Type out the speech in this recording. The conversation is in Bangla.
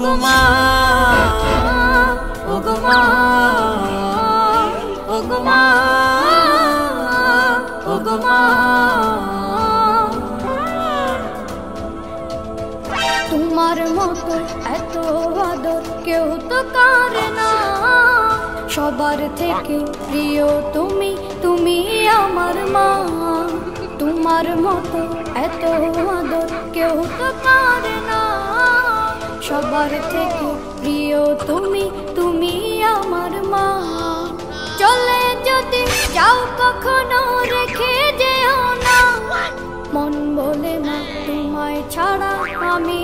ওগো মা, ওগো মা, ওগো মা, ওগো মা। তোমার মতো এত আদর কেউ তো করে না, সবার থেকে প্রিয় তুমি, তুমি আমার মা। তোমার মতো এত আদর কেউ তো করে না, সবার থেকে প্রিয় তুমি, তুমি আমার মা। চলে যদি যাও কখনো রেখে যেও না, মন বলে না তোমায় ছাড়া আমি